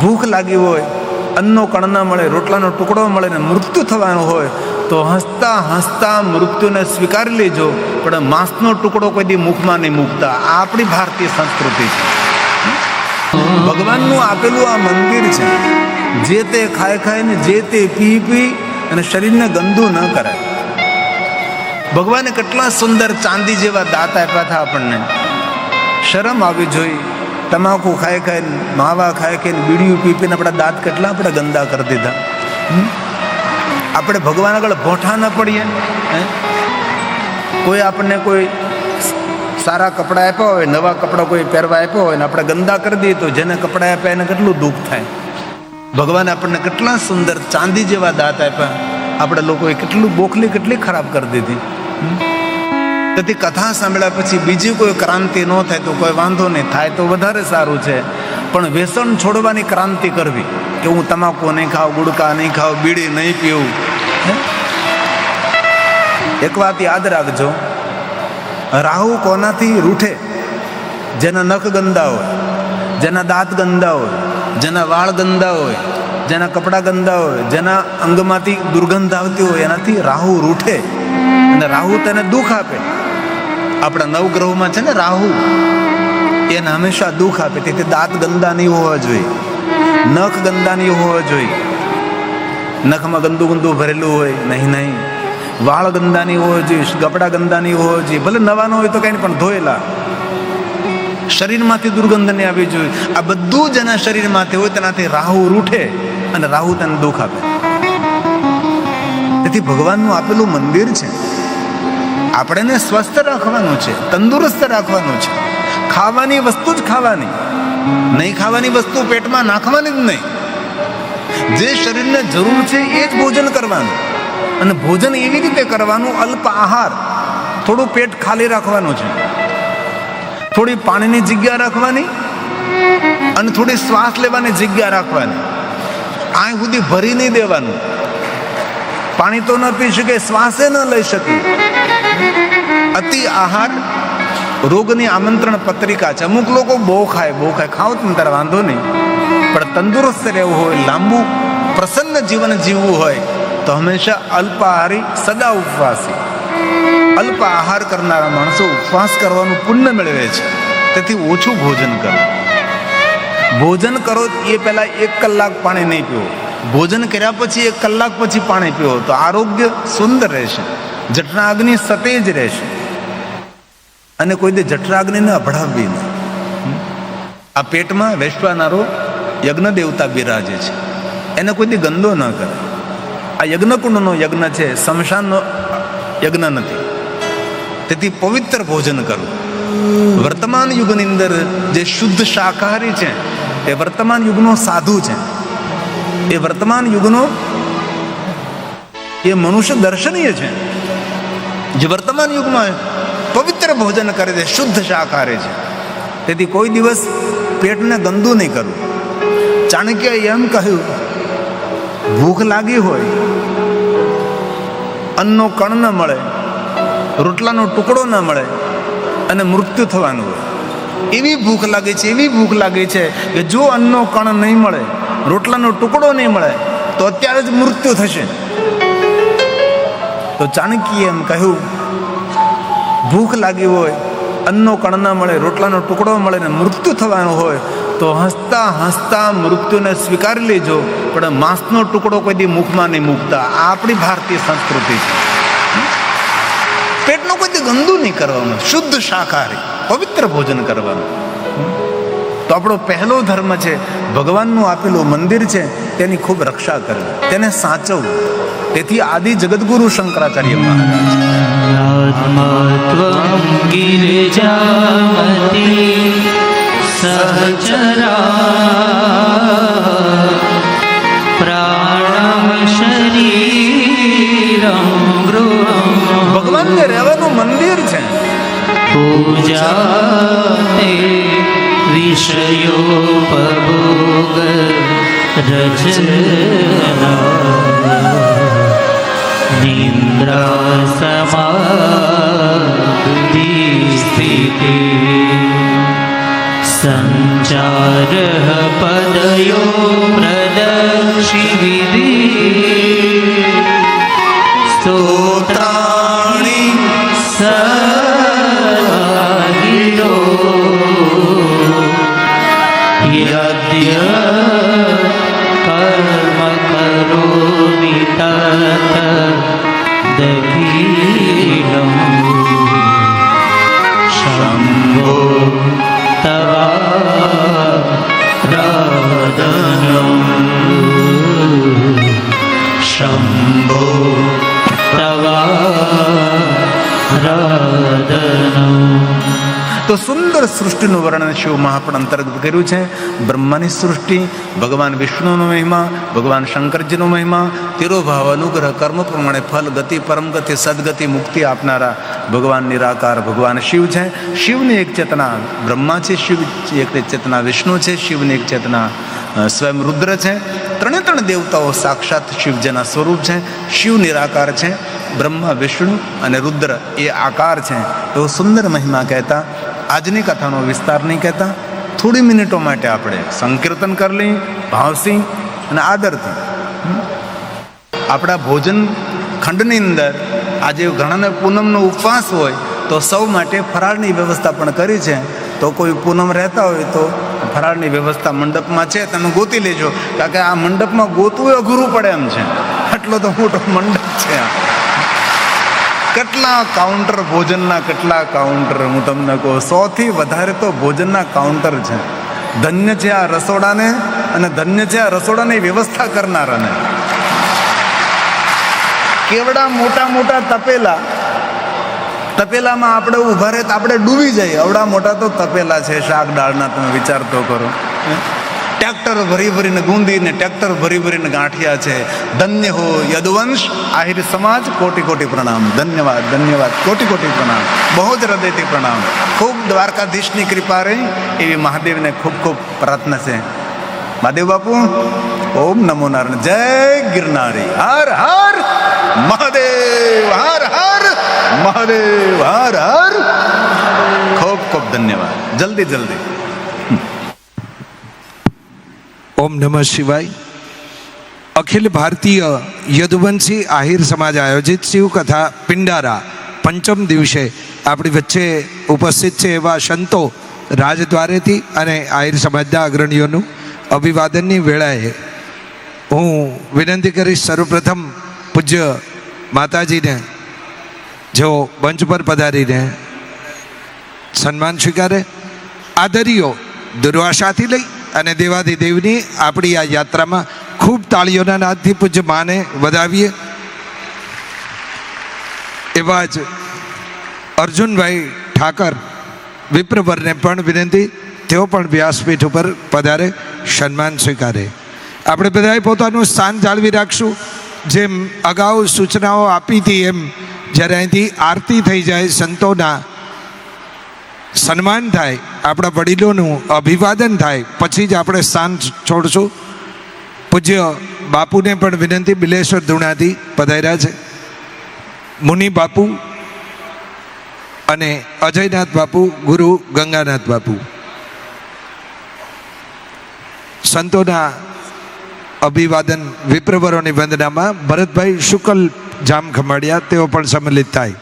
ભૂખ લાગી હોય, અન્નનો કણ ન મળે, રોટલાનો ટુકડો મળે ને મૃત્યુ થવાનું હોય તો હસતા હસતા મૃત્યુને સ્વીકારી લેજો, પણ માંસનો ટુકડો કોઈ દી મુખમાં નહીં મૂકતા. આ આપણી ભારતીય સંસ્કૃતિ છે. ભગવાનનું આપેલું આ મંદિર છે. જે તે ખાઈ ખાઈને, જે તે પી પી અને શરીરને ગંદુ ન કરાય. ભગવાને કેટલા સુંદર ચાંદી જેવા દાંત આપ્યા હતા આપણને. શરમ આવી જોઈએ. તમાકુ ખાઈ ખાઈને, માવા ખાઈ ખાઈને, બીડીયું પી પીને આપણા દાંત કેટલા આપણે ગંદા કરી દીધા. આપણે ભગવાન આગળ ભોઠા ન પડીએ. કોઈ આપણને કોઈ સારા કપડાં આપ્યા હોય, નવા કપડાં કોઈ પહેરવા આપ્યા હોય ને આપણે ગંદા કરી દઈએ તો જેને કપડાં આપ્યા એને કેટલું દુઃખ થાય. ભગવાને આપણને કેટલા સુંદર ચાંદી જેવા દાંત આપ્યા, આપણે લોકોએ કેટલું બોખલી કેટલી ખરાબ કરી દીધી. તેથી કથા સાંભળ્યા પછી બીજી કોઈ ક્રાંતિ ન થાય તો કોઈ વાંધો નહીં, થાય તો વધારે સારું છે. પણ વ્યસન છોડવાની ક્રાંતિ કરવી કે હું તમાકુ નહીં ખાઉં, ગુડકા નહીં ખાઉં, બીડી નહીં પીવું. એક વાત યાદ રાખજો, રાહુ કોનાથી રૂઠે? જેના નખ ગંદા હોય, જેના દાંત ગંદા હોય, જેના વાળ ગંદા હોય, જેના કપડાં ગંદા હોય, જેના અંગમાંથી દુર્ગંધ આવતી હોય, એનાથી રાહુ રૂઠે અને રાહુ તેને દુઃખ આપે. આપણા નવગ્રહોમાં છે ને રાહુ, એને હંમેશા દુઃખ આપે. તેથી દાંત ગંદા નહીં હોવા જોઈએ, નખ ગંદા નહીં હોવા જોઈએ. નખમાં ગંદુ ગંદુ ભરેલું હોય નહીં. વાળ ગંદા નહીં હોવા જોઈએ, કપડા ગંદા નહીં હોવા જોઈએ. ભલે નવા ન હોય તો કઈ પણ ધોયેલા. શરીરમાંથી દુર્ગંધ નહીં આવવી જોઈએ. આ બધું જેના શરીરમાંથી હોય તેનાથી રાહુ રૂઠે અને રાહુ તેને દુઃખ આપે. તેથી ભગવાનનું આપેલું મંદિર છે. આપણે સ્વસ્થ રાખવાનું છે, તંદુરસ્ત રાખવાનું છે. ખાવાની વસ્તુ જ ખાવાની, નહીં ખાવાની વસ્તુ પેટમાં નાખવાની જ નહીં. જે શરીરને જરૂર છે એ જ ભોજન કરવાનું. અને ભોજન એવી રીતે કરવાનું, અલ્પ આહાર, થોડું પેટ ખાલી રાખવાનું છે, થોડી પાણીની જગ્યા રાખવાની અને થોડી શ્વાસ લેવાની જગ્યા રાખવાની. આ સુધી ભરી નહીં દેવાનું. પાણી તો ન પી શકે, શ્વાસે ન લઈ શકે. અતિ આહાર રોગની આમંત્રણ પત્રિકા છે. અમુક લોકો બહુ ખાય ખાવ તો તારે વાંધો નહીં, પણ તંદુરસ્ત રહેવું હોય, લાંબુ પ્રસન્ન જીવન જીવવું હોય તો હંમેશા અલ્પાહારી, સદા ઉપવાસી. અલ્પ આહાર કરનારા માણસો ઉપવાસ કરવાનું પુણ્ય મેળવે છે. તેથી ઓછું ભોજન કરો. ભોજન કરો એ પહેલા 1 કલાક પાણી નહીં પીવો. ભોજન કર્યા પછી 1 કલાક પછી પાણી પીવો તો આરોગ્ય સુંદર રહેશે, જઠરાગ્નિ સતેજ રહેશે. અને કોઈ દે જઠરાગ્નિને અભડાવવી નહીં. આ પેટમાં વૈશ્વાનરો યજ્ઞ દેવતા બિરાજે છે, એને કોઈ દી ગંદો ન કરે. આ યજ્ઞકુંડનો યજ્ઞ છે, શમશાનનો યજ્ઞ નથી. તેથી પવિત્ર ભોજન કરવું. વર્તમાન યુગની અંદર જે શુદ્ધ શાકાહારી છે એ વર્તમાન યુગનો સાધુ છે. એ વર્તમાન યુગનો એ મનુષ્ય દર્શનીય છે. જે વર્તમાન યુગમાં પવિત્ર ભોજન કરે છે, શુદ્ધ શાકાહારી છે. તેથી કોઈ દિવસ પેટને ગંદુ નહીં કરવું. ચાણક્યએ એમ કહ્યું, ભૂખ લાગી હોય, અન્નનો કણ ન મળે, રોટલાનો ટુકડો ન મળે અને મૃત્યુ થવાનું હોય, એવી ભૂખ લાગી છે, એવી ભૂખ લાગી છે કે જો અન્નનો કણ નહીં મળે, રોટલાનો ટુકડો નહીં મળે તો અત્યારે જ મૃત્યુ થશે. તો ચાણક્યએ એમ કહ્યું, ભૂખ લાગી હોય, અન્નનો કણ ન મળે, રોટલાનો ટુકડો મળે ને મૃત્યુ થવાનું હોય તો હસતા હસતા મૃત્યુને સ્વીકારી લેજો, પણ માંસનો ટુકડો કોઈ દી મુખમાં નહીં મૂકતા. આ આપણી ભારતીય સંસ્કૃતિ છે. પેટનું કોઈ દી ગંદુ નહીં કરવાનું, શુદ્ધ શાકાહારી પવિત્ર ભોજન કરવાનું. તો આપણો પહેલો ધર્મ છે, ભગવાનનું આપેલું મંદિર છે તેની ખૂબ રક્ષા કરવી, તેને સાચવવું. તેથી આદિ જગદગુરુ શંકરાચાર્ય ભગવાનને રહેવાનું મંદિર છે. પૂજા વિષયોપભોગ રચના નિદ્રા સમાધિ સ્થિતિ સંચાર પદયો કર્મ કરોમિ તત દખિલં શંભો તવારાધનં શંભો તવારાધનં. તો સુંદર સૃષ્ટિનું વર્ણન શિવ મહાપુરાણ અંતર્ગત કર્યું છે. બ્રહ્માની સૃષ્ટિ, ભગવાન વિષ્ણુનો મહિમા, ભગવાન શંકરજીનો મહિમા, તિરોભાવ અનુગ્રહ, કર્મ પ્રમાણે ફલ, ગતિ, પરમ ગતિ, સદગતિ, મુક્તિ આપનારા ભગવાન નિરાકાર ભગવાન શિવ છે. શિવની એક ચેતના બ્રહ્મા છે, શિવ એક ચેતના વિષ્ણુ છે, શિવની એક ચેતના સ્વયં રુદ્ર છે. ત્રણે ત્રણ દેવતાઓ સાક્ષાત શિવજીના સ્વરૂપ છે. શિવ નિરાકાર છે, બ્રહ્મા, વિષ્ણુ અને રુદ્ર એ આકાર છે. એવો સુંદર મહિમા કહેતા આજની કથાનો વિસ્તાર નહીં કહેતા થોડી મિનિટો માટે આપણે સંકીર્તન કરી લઈએ ભાવથી અને આદરથી. આપણા ભોજન ખંડની અંદર આજે ઘણાને પૂનમનો ઉપવાસ હોય તો સૌ માટે ફરાળની વ્યવસ્થા પણ કરી છે. તો કોઈ પૂનમ રહેતા હોય તો ફરાળની વ્યવસ્થા મંડપમાં છે, તમે ગોતી લેજો, કારણ કે આ મંડપમાં ગોતવું અઘરું પડે એમ છે, આટલો તો મોટો મંડપ છે. કેટલા કાઉન્ટર ભોજનના, કેટલા કાઉન્ટર, હું તમને કહું 100 થી વધારે તો ભોજનના કાઉન્ટર છે. ધન્ય છે આ રસોડાને અને ધન્ય છે આ રસોડાની વ્યવસ્થા કરનારાને. કેવડા મોટા મોટા તપેલામાં આપણે ઊભા રહે તો આપણે ડૂબી જઈએ. અવડા મોટા તો તપેલા છે શાક દાળના, તમે વિચાર તો કરો. ટ્રેક્ટર ભરી ભરીને ગુંદીને, ટ્રેક્ટર ભરી ભરીને ગાંઠિયા છે. ધન્ય હો યદુવંશ આહિર સમાજ, કોટી કોટી પ્રણામ. ધન્યવાદ, ધન્યવાદ, કોટી કોટી પ્રણામ, બહુ જ હૃદયથી પ્રણામ. ખૂબ દ્વારકાધીશની કૃપા રહી એવી મહાદેવને ખૂબ ખૂબ પ્રાર્થના છે. મહાદેવ બાપુ, ઓમ નમો નારાયણ, જય ગિરનારી, હર હર મહાદેવ, હર હર મહાદેવ, હર હર. ખૂબ ખૂબ ધન્યવાદ. જલ્દી જલ્દી. ઓમ નમઃ શિવાય. અખિલ ભારતીય યદુવંશી આહિર સમાજ આયોજિત શિવકથા પિંડારા પંચમ દિવસે આપણી વચ્ચે ઉપસ્થિત છે એવા સંતો રાજદ્વારેથી અને આહિર સમાજના અગ્રણીઓનું અભિવાદનની વેળાએ હું વિનંતી કરીશ સર્વપ્રથમ પૂજ્ય માતાજીને જેઓ મંચ પર પધારીને સન્માન સ્વીકારે. આદરીઓ દુર્વાસાથી લઈ અને દેવાધિદેવની આપણી આ યાત્રામાં ખૂબ તાળીઓના નાદથી પૂજ્ય માને વધાવીએ. એવા જ અર્જુનભાઈ ઠાકર વિપ્રવરને પણ વિનંતી, તેઓ પણ વ્યાસપીઠ ઉપર પધારે, સન્માન સ્વીકારે. આપણે બધાએ પોતાનું સ્થાન જાળવી રાખશું. જેમ અગાઉ સૂચનાઓ આપી હતી એમ જ્યારે અહીંથી આરતી થઈ જાય, સંતોના સન્માન થાય, આપણા વડીલોનું અભિવાદન થાય, પછી જ આપણે સ્થાન છોડશું. પૂજ્ય બાપુને પણ વિનંતી, બિલેશ્વર ધૂણાથી પધાર્યા છે. મુનિ બાપુ અને અજયનાથ બાપુ, ગુરુ ગંગાનાથ બાપુ. સંતોના અભિવાદન, વિપ્રવરોની વંદનામાં ભરતભાઈ શુકલ જામ ખમાડિયા, તેઓ પણ સંમેલિત થાય.